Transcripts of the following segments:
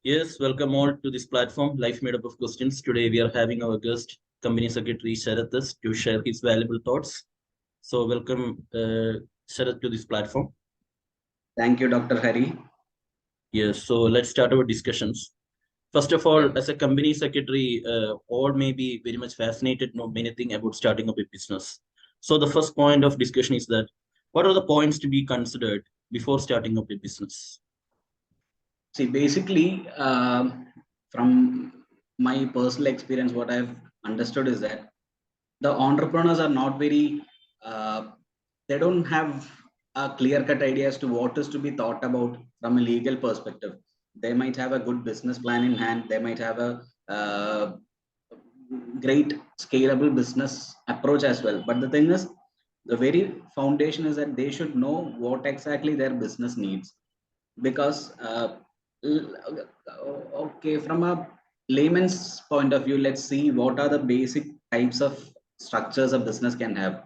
Yes, welcome all to this platform, Life Made Up of Questions. Today we are having our guest, Company Secretary Sharath, to share his valuable thoughts. So, welcome, Sharath, to this platform. Thank you, Dr. Hari. Yes, so let's start our discussions. First of all, Yeah. as a company secretary, all may be very much fascinated, know many things about starting up a business. So, the first point of discussion is that what are the points to be considered before starting up a business? See, basically, from my personal experience, what I've understood is that the entrepreneurs are not very, they don't have a clear cut idea as to what is to be thought about from a legal perspective. They might have a good business plan in hand, they might have a great scalable business approach as well. But the thing is, the very foundation is that they should know what exactly their business needs because okay, from a layman's point of view, let's see what are the basic types of structures a business can have.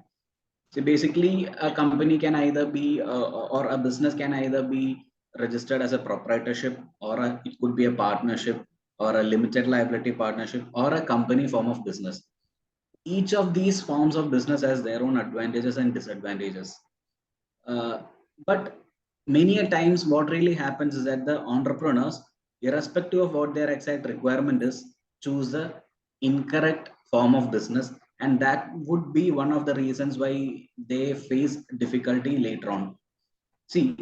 So basically a company can either be or a business can either be registered as a proprietorship, or it could be a partnership, or a limited liability partnership, or a company form of business. Each of these forms of business has their own advantages and disadvantages. uh, but many a times, what really happens is that the entrepreneurs, irrespective of what their exact requirement is, choose the incorrect form of business, and that would be one of the reasons why they face difficulty later on. See,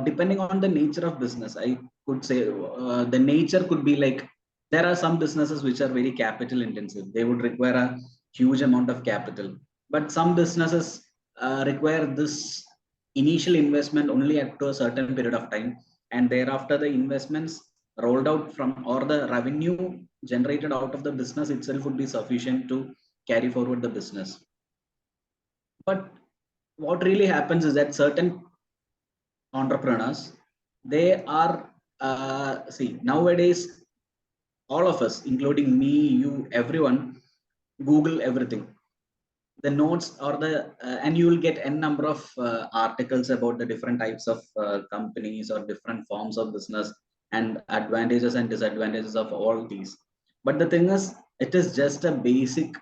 depending on the nature of business, I could say the nature could be like there are some businesses which are very capital intensive. They would require a huge amount of capital, but some businesses require this initial investment only up to a certain period of time, and thereafter the investments rolled out from or the revenue generated out of the business itself would be sufficient to carry forward the business. But what really happens is that certain entrepreneurs, they are see, nowadays all of us, including me, you, everyone, google everything, the notes or the and you will get n number of articles about the different types of companies or different forms of business and advantages and disadvantages of all these. But the thing is, it is just a basic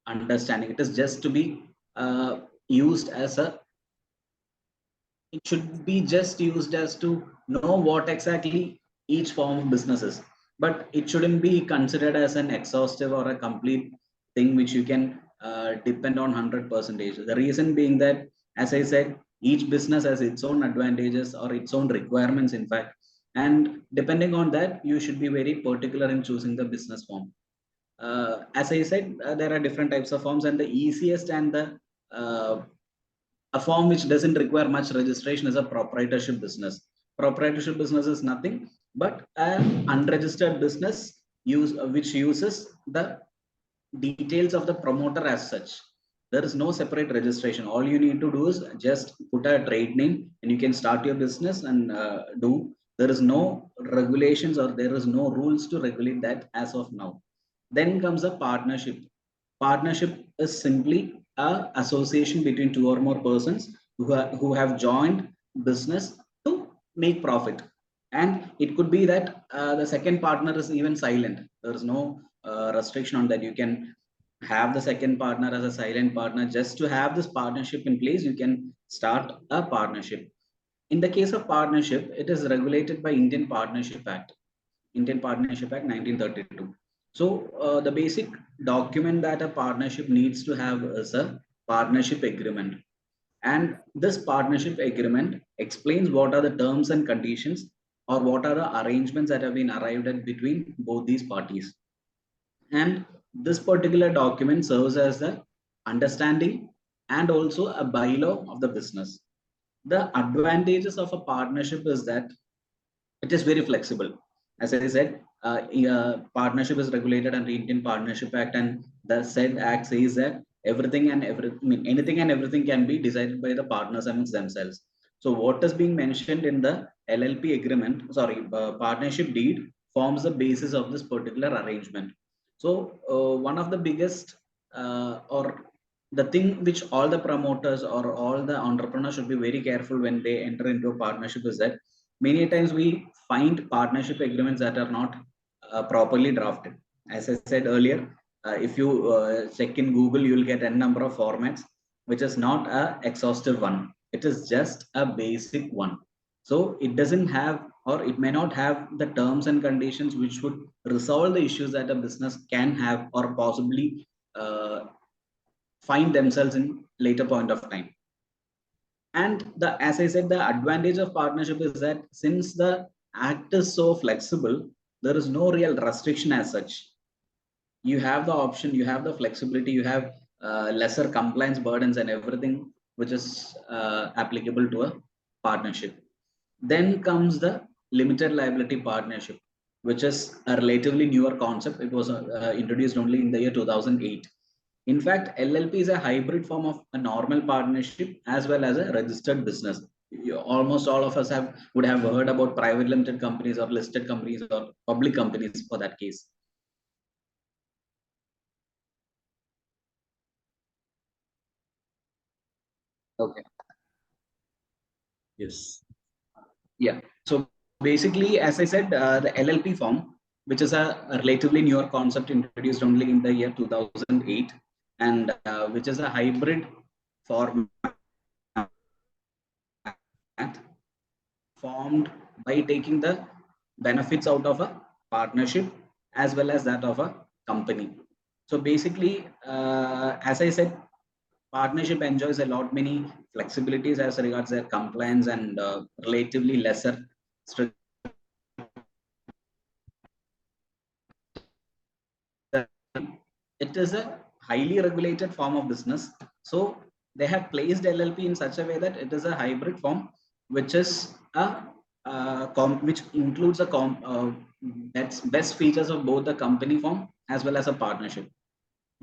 understanding. It is just to be used as a, it should be just used as to know what exactly each form of business is, but it shouldn't be considered as an exhaustive or a complete thing which you can depend on 100%. The reason being that, as I said, each business has its own advantages or its own requirements, in fact, and depending on that, you should be very particular in choosing the business form. As I said, there are different types of forms, and the easiest and the uh, a form which doesn't require much registration is a proprietorship business. Proprietorship business is nothing but an unregistered business which uses the details of the promoter as such. There is no separate registration. All you need to do is just put a trade name and you can start your business and do. There is no regulations or there is no rules to regulate that as of now. Then comes a partnership. Partnership is simply a association between two or more persons who have joined business to make profit. And it could be that the second partner is even silent. There is no restriction on that. You can have the second partner as a silent partner. Just to have this partnership in place, you can start a partnership. In the case of partnership, it is regulated by Indian Partnership Act. Indian Partnership Act 1932. So the basic document that a partnership needs to have is a partnership agreement. And this partnership agreement explains what are the terms and conditions or what are the arrangements that have been arrived at between both these parties. And this particular document serves as the understanding and also a bylaw of the business. The advantages of a partnership is that it is very flexible. As I said, partnership is regulated under Indian Partnership Act, and the said act says that anything and everything can be decided by the partners amongst themselves. So what is being mentioned in the LLP agreement, sorry, partnership deed, forms the basis of this particular arrangement. So one of the biggest or the thing which all the promoters or all the entrepreneurs should be very careful when they enter into a partnership is that many times we find partnership agreements that are not properly drafted. As I said earlier, if you check in Google, you will get a number of formats, which is not a exhaustive one. It is just a basic one. So it doesn't have, or it may not have the terms and conditions which would resolve the issues that a business can have or possibly uh, find themselves in later point of time. And the, as I said, the advantage of partnership is that since the act is so flexible, there is no real restriction as such. You have the option, you have the flexibility, you have lesser compliance burdens and everything which is applicable to a partnership. Then comes the limited liability partnership, which is a relatively newer concept. It was introduced only in the year 2008. In fact, LLP is a hybrid form of a normal partnership as well as a registered business. Almost all of us would have heard about private limited companies or listed companies or public companies for that case. Okay. Yes. Yeah. So basically, as I said, the LLP form, which is a relatively newer concept introduced only in the year 2008, and which is a hybrid format formed by taking the benefits out of a partnership as well as that of a company. So basically, as I said, partnership enjoys a lot many flexibilities as regards their compliance and relatively lesser strict. It is a highly regulated form of business. So they have placed LLP in such a way that it is a hybrid form, which is a which includes a that's best features of both the company form as well as a partnership.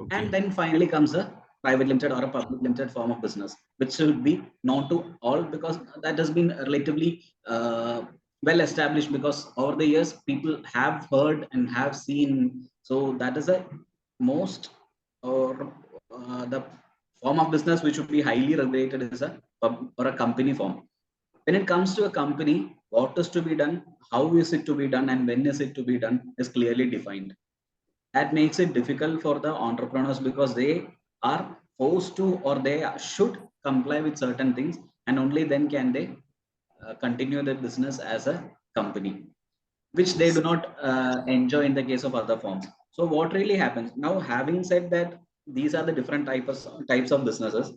Okay. And then finally comes a private limited or a public limited form of business, which should be known to all because that has been relatively well established because over the years people have heard and have seen. So that is a most or the form of business which would be highly regulated is a or a company form. When it comes to a company, what is to be done, how is it to be done, and when is it to be done is clearly defined. That makes it difficult for the entrepreneurs because they are forced to or they should comply with certain things, and only then can they continue their business as a company, which they do Yes. not enjoy in the case of other forms. So what really happens now, having said that these are the different types of businesses,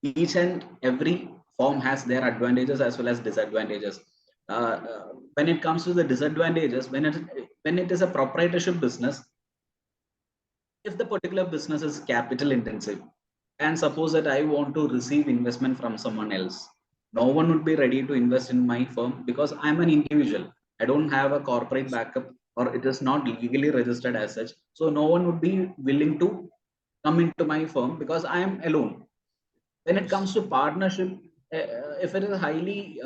each and every form has their advantages as well as disadvantages. When it comes to the disadvantages, when it is a proprietorship business, if the particular business is capital intensive, and suppose that I want to receive investment from someone else, no one would be ready to invest in my firm because I'm an individual. I don't have a corporate backup or it is not legally registered as such. So no one would be willing to come into my firm because I am alone. When it comes Yes. to partnership, if it is a highly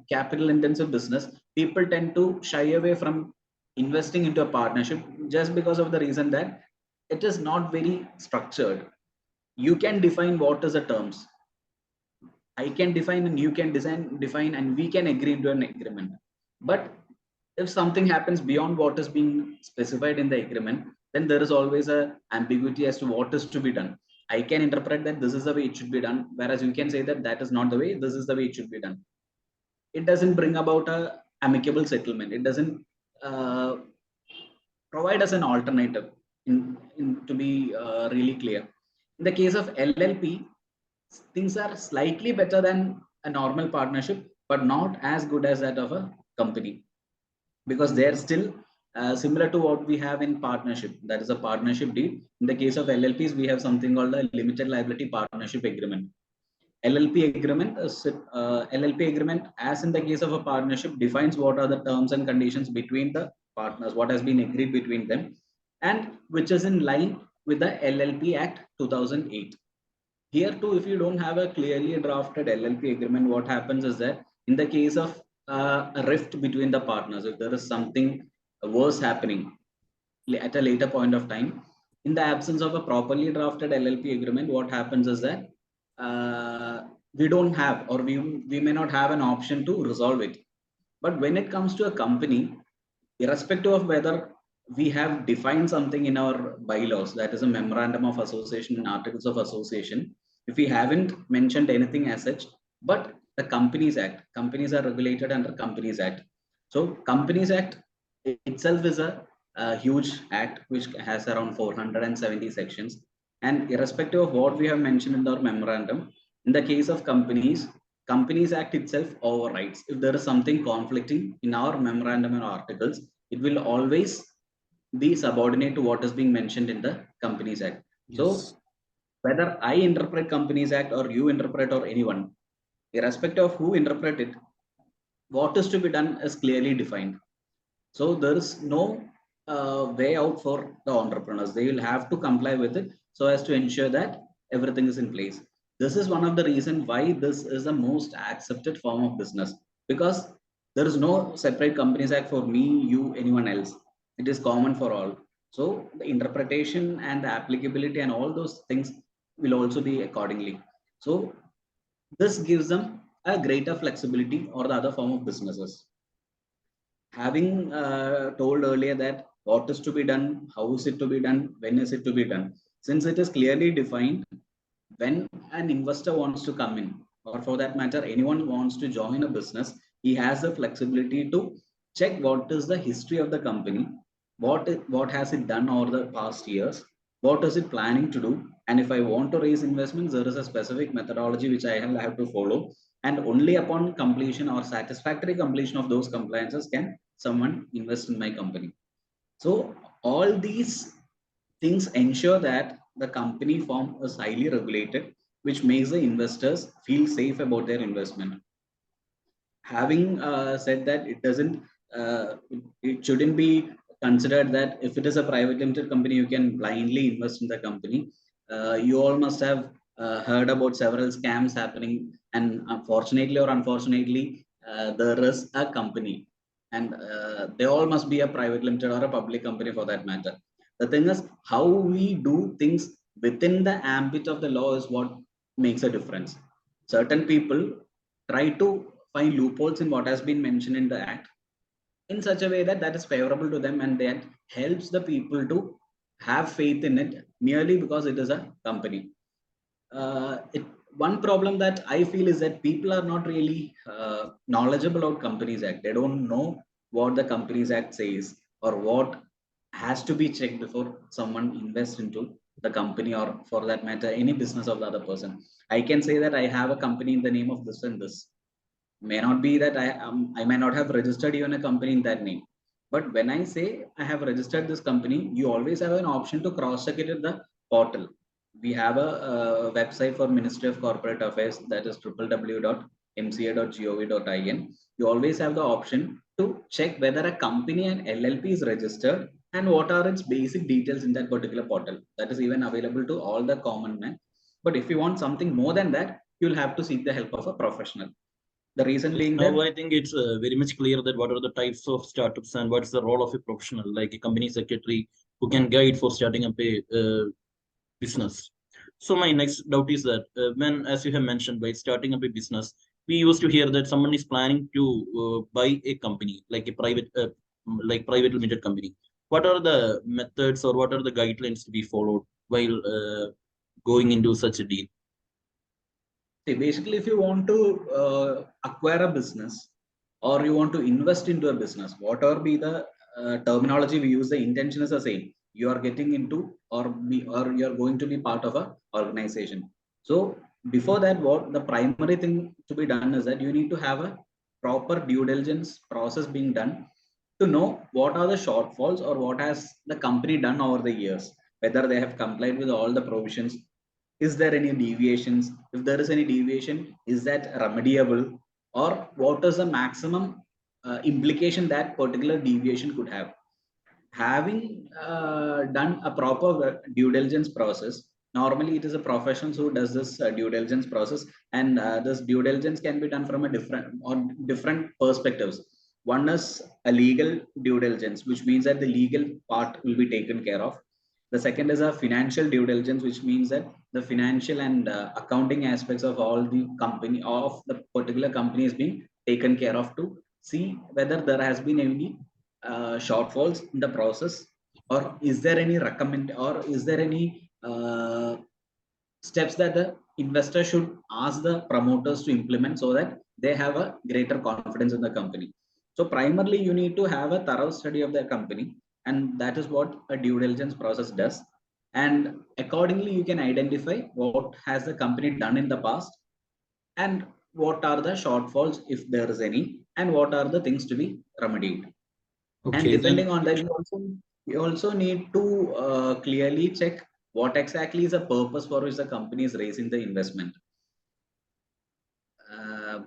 capital intensive business, people tend to shy away from investing into a partnership just because of the reason that it is not very structured. You can define what is the terms, I can define and you can define and we can agree into an agreement. But if something happens beyond what is being specified in the agreement, then there is always a ambiguity as to what is to be done. I can interpret that this is the way it should be done, whereas you can say that that is not the way, this is the way it should be done. It doesn't bring about a amicable settlement. It doesn't uh, provide us an alternative. To be really clear, in the case of LLP, things are slightly better than a normal partnership, but not as good as that of a company because they're still similar to what we have in partnership. That is a partnership deed. In the case of LLPs, we have something called a limited liability partnership agreement. LLP agreement, LLP agreement, as in the case of a partnership, defines what are the terms and conditions between the partners, what has been agreed between them, and which is in line with the LLP Act 2008. Here too, if you don't have a clearly drafted LLP agreement, what happens is that in the case of a rift between the partners, if there is something worse happening at a later point of time, in the absence of a properly drafted LLP agreement, what happens is that we don't have or we may not have an option to resolve it. But when it comes to a company, irrespective of whether we have defined something in our bylaws, that is a memorandum of association and articles of association, if we haven't mentioned anything as such, but the Companies Act, companies are regulated under Companies Act. So Companies Act itself is a huge act which has around 470 sections. And irrespective of what we have mentioned in our memorandum, in the case of companies, Companies Act itself overrides. If there is something conflicting in our memorandum and articles, it will always be subordinate to what is being mentioned in the Companies Act. Yes. So whether I interpret Companies Act or you interpret or anyone, irrespective of who interpret it, what is to be done is clearly defined. So there is no way out for the entrepreneurs. They will have to comply with it so as to ensure that everything is in place. This is one of the reasons why this is the most accepted form of business, because there is no separate Companies Act for me, you, anyone else. It is common for all. So the interpretation and the applicability and all those things will also be accordingly. So this gives them a greater flexibility or the other form of businesses. Having told earlier that what is to be done, how is it to be done, when is it to be done, since it is clearly defined, when an investor wants to come in, or for that matter, anyone wants to join a business, he has the flexibility to check what is the history of the company, what has it done over the past years, what is it planning to do, and if I want to raise investments, there is a specific methodology which I have to follow, and only upon completion or satisfactory completion of those compliances can someone invest in my company. So all these things ensure that the company form is highly regulated, which makes the investors feel safe about their investment. Having said that, it doesn't, it shouldn't be considered that if it is a private limited company, you can blindly invest in the company. You all must have heard about several scams happening, and unfortunately or unfortunately, there is a company, and they all must be a private limited or a public company for that matter. The thing is, how we do things within the ambit of the law is what makes a difference. Certain people try to find loopholes in what has been mentioned in the act in such a way that that is favorable to them, and that helps the people to have faith in it merely because it is a company. One problem that I feel is that people are not really knowledgeable about Companies Act. They don't know what the Companies Act says or what has to be checked before someone invests into the company, or for that matter, any business of the other person. I can say that I have a company in the name of this and this. May not be that I may not have registered even a company in that name. But when I say I have registered this company, you always have an option to cross check it at the portal. We have a website for Ministry of Corporate Affairs, that is www.mca.gov.in. You always have the option to check whether a company and LLP is registered and what are its basic details in that particular portal. That is even available to all the common men. But if you want something more than that, you'll have to seek the help of a professional. The reason Yes, being now that, I think it's very much clear that what are the types of startups and what's the role of a professional, like a company secretary who can guide for starting up a business. So my next doubt is that when, as you have mentioned, by starting up a business, we used to hear that someone is planning to buy a company, like private limited company. What are the methods or what are the guidelines to be followed while going into such a deal? see, basically, if you want to acquire a business or you want to invest into a business, whatever be the terminology we use, the intention is the same. You are getting into or you are going to be part of a organization. So before that, what the primary thing to be done is that you need to have a proper due diligence process being done to know what are the shortfalls or what has the company done over the years, whether they have complied with all the provisions. Is there any deviations? If there is any deviation, is that remediable, or what is the maximum implication that particular deviation could have? Having done a proper due diligence process, normally it is a professional who does this due diligence process, and this due diligence can be done from a different perspectives. One is a legal due diligence, which means that the legal part will be taken care of. The second is a financial due diligence, which means that the financial and accounting aspects of all the company of the particular company is being taken care of too. see whether there has been any shortfalls in the process, or is there any recommend, or is there any steps that the investor should ask the promoters to implement so that they have a greater confidence in the company. So primarily you need to have a thorough study of the company, and that is what a due diligence process does. And accordingly you can identify what has the company done in the past, and what are the shortfalls if there is any, and what are the things to be remedied. And Okay, then depending on that, you also need to clearly check what exactly is the purpose for which the company is raising the investment.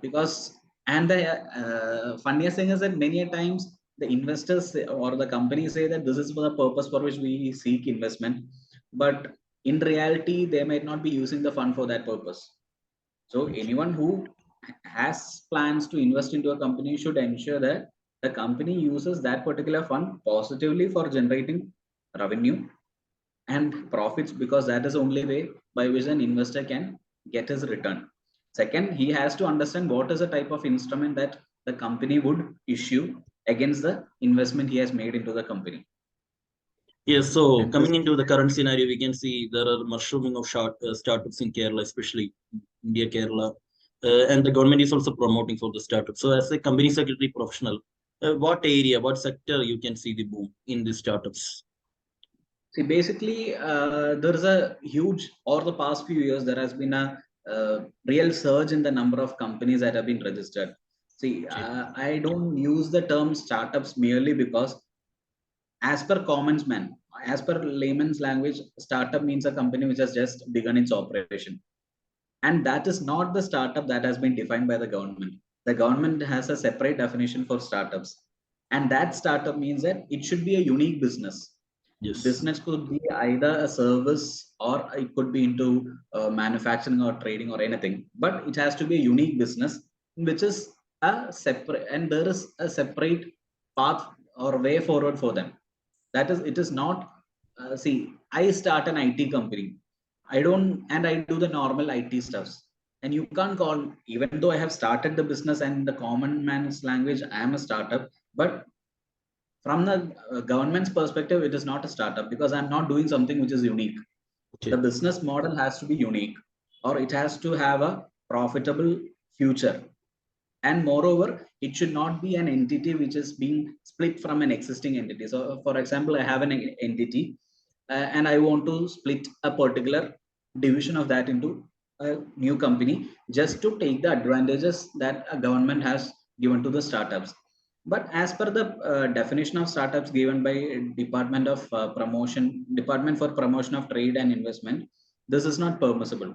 Because and the funniest thing is that many a times the investors or the company say that this is for the purpose for which we seek investment, but in reality they might not be using the fund for that purpose. So okay. anyone who has plans to invest into a company should ensure that the company uses that particular fund positively for generating revenue and profits, because that is the only way by which an investor can get his return. Second, he has to understand what is the type of instrument that the company would issue against the investment he has made into the company. Yes, so And this, coming into the current scenario, we can see there are mushrooming of startups in Kerala, especially India, Kerala, and the government is also promoting for the startups. So, as a company secretary professional, what area, what sector you can see the boom in the startups? see, basically, there is a huge, over the past few years, there has been a real surge in the number of companies that have been registered. See, Okay. I don't use the term startups merely because, as per common man, as per layman's language, startup means a company which has just begun its operation. And that is not the startup that has been defined by the government. The government has a separate definition for startups. And that startup means that it should be a unique business. Yes. Business could be either a service, or it could be into manufacturing or trading or anything, but it has to be a unique business, which is a separate, and there is a separate path or way forward for them. That is, it is not, see, I start an IT company. I don't, and I do the normal IT stuffs. And you can't call, even though I have started the business and the common man's language, I am a startup. But from the government's perspective, it is not a startup because I'm not doing something which is unique. The Okay. business model has to be unique, or it has to have a profitable future. And moreover, it should not be an entity which is being split from an existing entity. So, for example, I have an entity, and I want to split a particular division of that into a new company just to take the advantages that a government has given to the startups. But as per the definition of startups given by Department for Promotion of Trade and Investment, this is not permissible.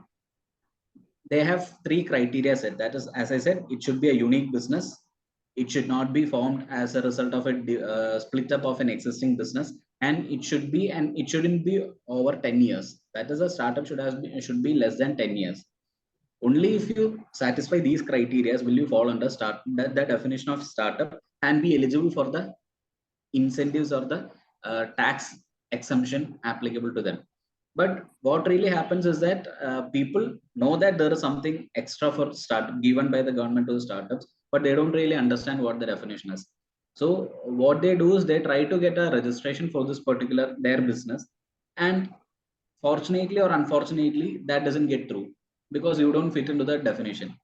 They have three criteria set. That is, as I said, it should be a unique business. It should not be formed as a result of a split up of an existing business, and it shouldn't be over 10 years. That is, a startup should be less than 10 years. Only if you satisfy these criteria will you fall under the definition of startup and be eligible for the incentives or the tax exemption applicable to them. But what really happens is that people know that there is something extra for start given by the government to the startups, but they don't really understand what the definition is. So what they do is they try to get a registration for this particular their business, and fortunately or unfortunately, that doesn't get through because you don't fit into the definition.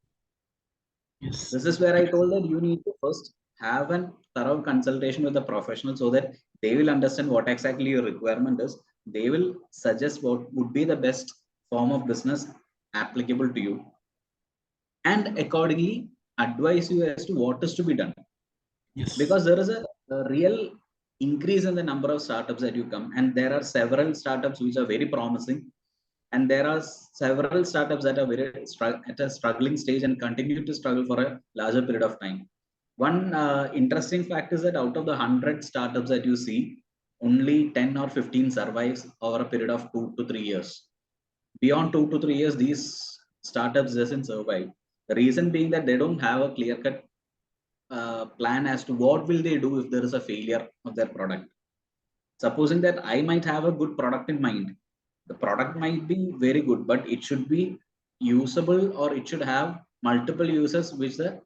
Yes. This is where I told that you need to first have a thorough consultation with the professional so that they will understand what exactly your requirement is. They will suggest what would be the best form of business applicable to you, and accordingly advise you as to what is to be done. Yes. Because there is a real increase in the number of startups that you come, and there are several startups which are very promising, and there are several startups that are at a struggling stage and continue to struggle for a larger period of time. One interesting fact is that out of the 100 startups that you see, only 10 or 15 survives over a period of 2 to 3 years. Beyond 2 to 3 years, these startups doesn't survive. The reason being that they don't have a clear cut plan as to what will they do if there is a failure of their product. Supposing that I might have a good product in mind, the product might be very good, but it should be usable, or it should have multiple uses which the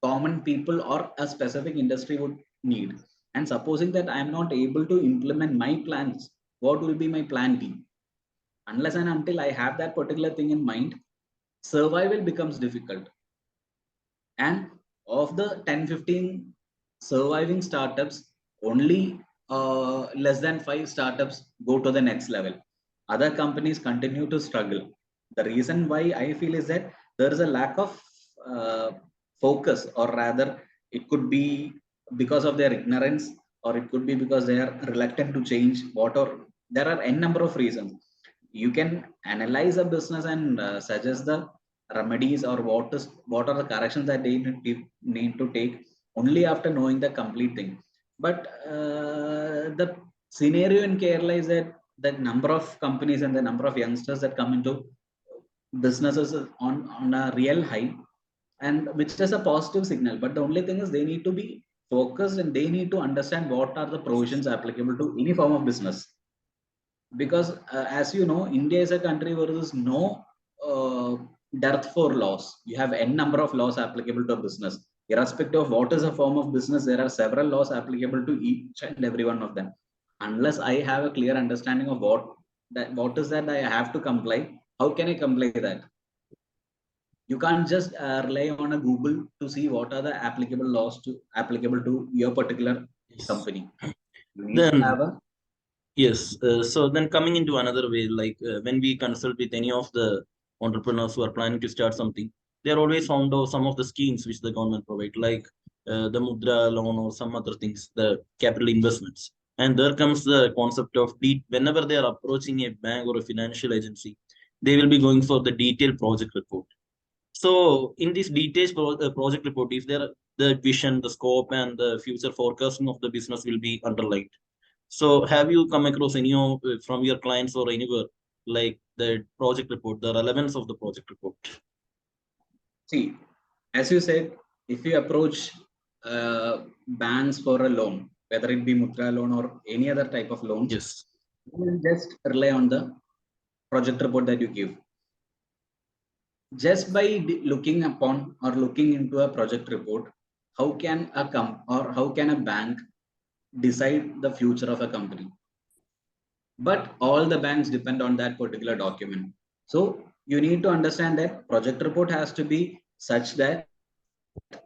common people or a specific industry would need. And supposing that I am not able to implement my plans, what will be my plan B? Unless and until I have that particular thing in mind, survival becomes difficult. And of the 10-15 surviving startups, only less than 5 startups go to the next level. Other companies continue to struggle. The reason why I feel is that there is a lack of uh, focus, or rather it could be because of their ignorance, or it could be because they are reluctant to change what, or there are n number of reasons. You can analyze a business and suggest the remedies, or what are the corrections that they need to take only after knowing the complete thing. But the scenario in Kerala is that the number of companies and the number of youngsters that come into businesses is on a real high, and which is a positive signal. But the only thing is they need to be focused, and they need to understand what are the provisions applicable to any form of business. Because as you know, India is a country where there is no uh, dearth for laws. You have n number of laws applicable to a business. Irrespective of what is a form of business, there are several laws applicable to each and every one of them. Unless I have a clear understanding of what is that I have to comply, how can I comply that? You can't just rely on a Google to see what are the applicable laws to applicable to your particular Yes. company. You need to Then have a yes, so then coming into another way, like when we consult with any of the entrepreneurs who are planning to start something, they are always found out some of the schemes which the government provide, like the Mudra loan or some other things, the capital investments. And there comes the concept of whenever they are approaching a bank or a financial agency, they will be going for the detailed project report. So in this detailed project report, if there the vision, the scope, and the future forecasting of the business will be underlined. So have you come across any of from your clients or anywhere like the project report, the relevance of the project report? See, as you said, if you approach banks for a loan, whether it be Mudra loan or any other type of loans, Yes. you will just rely on the project report that you give. Just by looking upon or looking into a project report, how can how can a bank decide the future of a company? But all the banks depend on that particular document. So you need to understand that project report has to be such that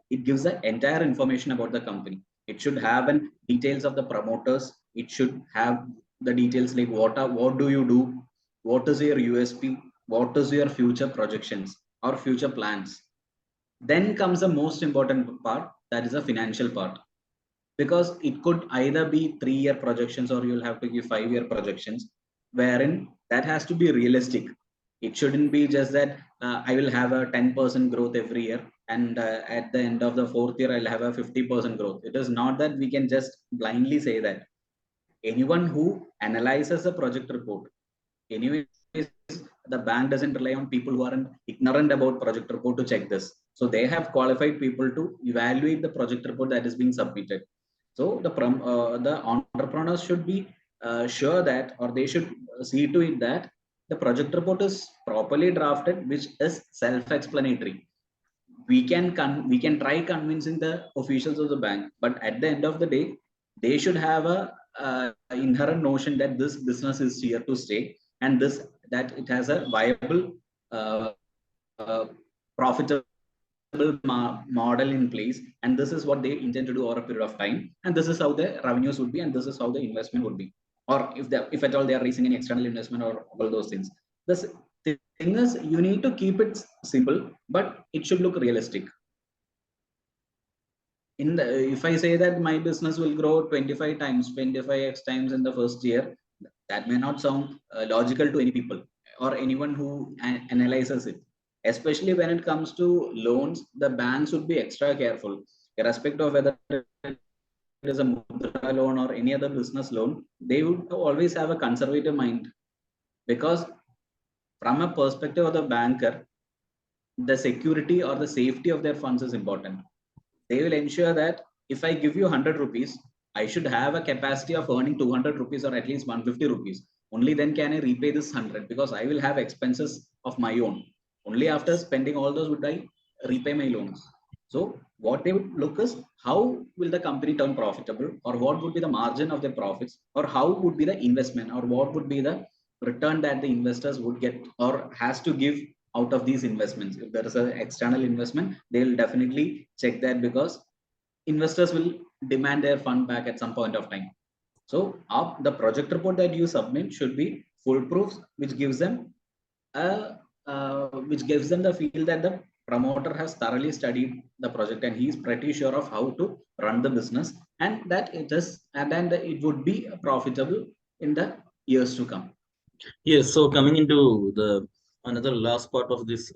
it gives the entire information about the company. It should have an details of the promoters. It should have the details like what do you do, what is your USP, what is your future projections or future plans. Then comes the most important part, that is the financial part, because it could either be 3 year projections or you'll have to give 5 year projections, wherein that has to be realistic. It shouldn't be just that I will have a 10% growth every year, and at the end of the fourth year I'll have a 50% growth. It is not that we can just blindly say that. Anyone who analyzes a project report, anyways, the bank doesn't rely on people who aren't ignorant about project report to check this. So they have qualified people to evaluate the project report that is being submitted. So the entrepreneurs should be sure that, or they should see to it that the project report is properly drafted, which is self-explanatory. We can try convincing the officials of the bank, but at the end of the day, they should have a inherent notion that this business is here to stay, and this that it has a viable uh, uh, profitable model in place, and this is what they intend to do over a period of time, and this is how the revenues would be, and this is how the investment would be, or if at all they are raising any external investment or all those things. The thing is, you need to keep it simple, but it should look realistic. If I say that my business will grow 25 times, 25x times in the first year, that may not sound logical to any people or anyone who analyzes it. Especially when it comes to loans, the banks would be extra careful, irrespective of whether it is a Mudra loan or any other business loan. They would always have a conservative mind, because from a perspective of the banker, the security or the safety of their funds is important. They will ensure that if I give you 100 rupees, I should have a capacity of earning 200 rupees or at least 150 rupees. Only then can I repay this 100, because I will have expenses of my own. Only after spending all those would I repay my loans. So what they would look is how will the company turn profitable, or what would be the margin of their profits, or how would be the investment, or what would be the return that the investors would get or has to give out of these investments. If there is an external investment, they'll definitely check that, because investors will demand their fund back at some point of time. So the project report that you submit should be foolproof, which gives them the feel that the promoter has thoroughly studied the project and he's pretty sure of how to run the business, and that it is, and then it would be profitable in the years to come. Yes, so coming into the another last part of this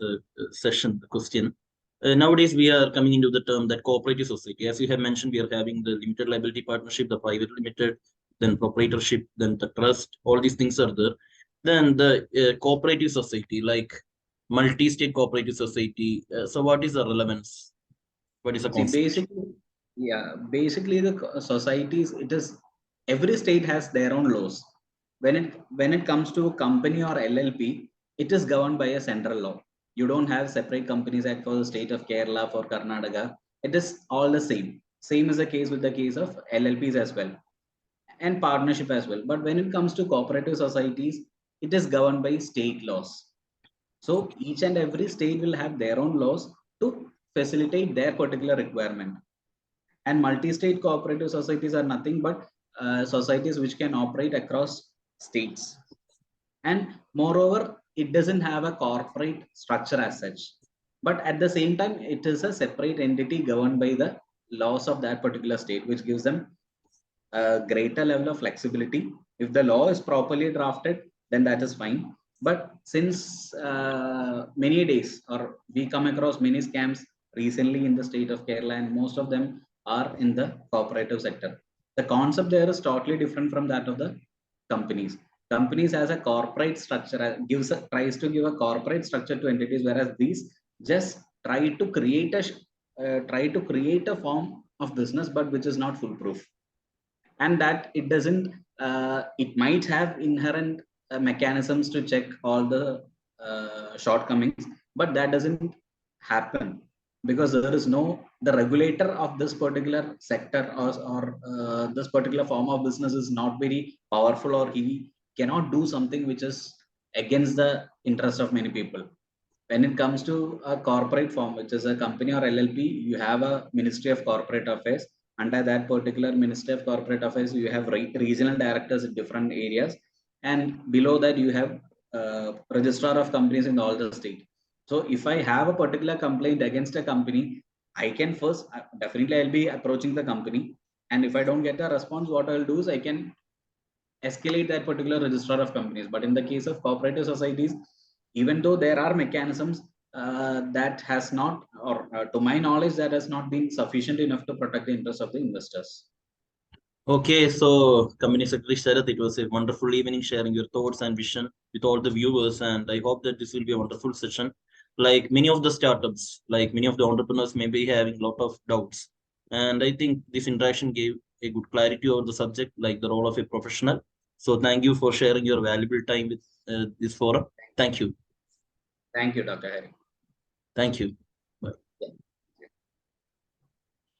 session, the question. Nowadays, we are coming into the term that cooperative society. As you have mentioned, we are having the limited liability partnership, the private limited, then proprietorship, then the trust. All these things are there. Then the cooperative society, like multi-state cooperative society. So, what is the relevance? What is the See, concept? basically the societies, it is, every state has their own laws. When it comes to company or LLP, it is governed by a central law. You don't have separate companies act for the state of Kerala, for Karnataka. It is all the same. Same is the case with the case of LLPs as well, and partnership as well. But when it comes to cooperative societies, it is governed by state laws. So each and every state will have their own laws to facilitate their particular requirement. And multi-state cooperative societies are nothing but societies which can operate across states. And moreover, it doesn't have a corporate structure as such. But at the same time, it is a separate entity governed by the laws of that particular state, which gives them a greater level of flexibility. If the law is properly drafted, then that is fine. But since many days, or we come across many scams recently in the state of Kerala, and most of them are in the cooperative sector. The concept there is totally different from that of the companies. Companies as a corporate structure tries to give a corporate structure to entities, whereas these just try to create a form of business, but which is not foolproof, and that it doesn't it might have inherent mechanisms to check all the shortcomings, but that doesn't happen, because there is no, the regulator of this particular sector, or this particular form of business is not very powerful, or he cannot do something which is against the interest of many people. When it comes to a corporate form, which is a company or LLP, you have a Ministry of Corporate Affairs. Under that particular Ministry of Corporate Affairs, you have regional directors in different areas, and below that you have registrar of companies in all the state. So if I have a particular complaint against a company, I can first definitely I'll be approaching the company, and if I don't get a response, what I'll do is I can escalate that particular registrar of companies. But in the case of cooperative societies, even though there are mechanisms, that has not, or to my knowledge, that has not been sufficient enough to protect the interests of the investors. Okay, so Company Secretary Sharath, it was a wonderful evening sharing your thoughts and vision with all the viewers, and I hope that this will be a wonderful session. Like many of the startups, like many of the entrepreneurs may be having a lot of doubts, and I think this interaction gave a good clarity over the subject, like the role of a professional. So thank you for sharing your valuable time with this forum. Thank you. Thank you, Dr. Harry. Thank you.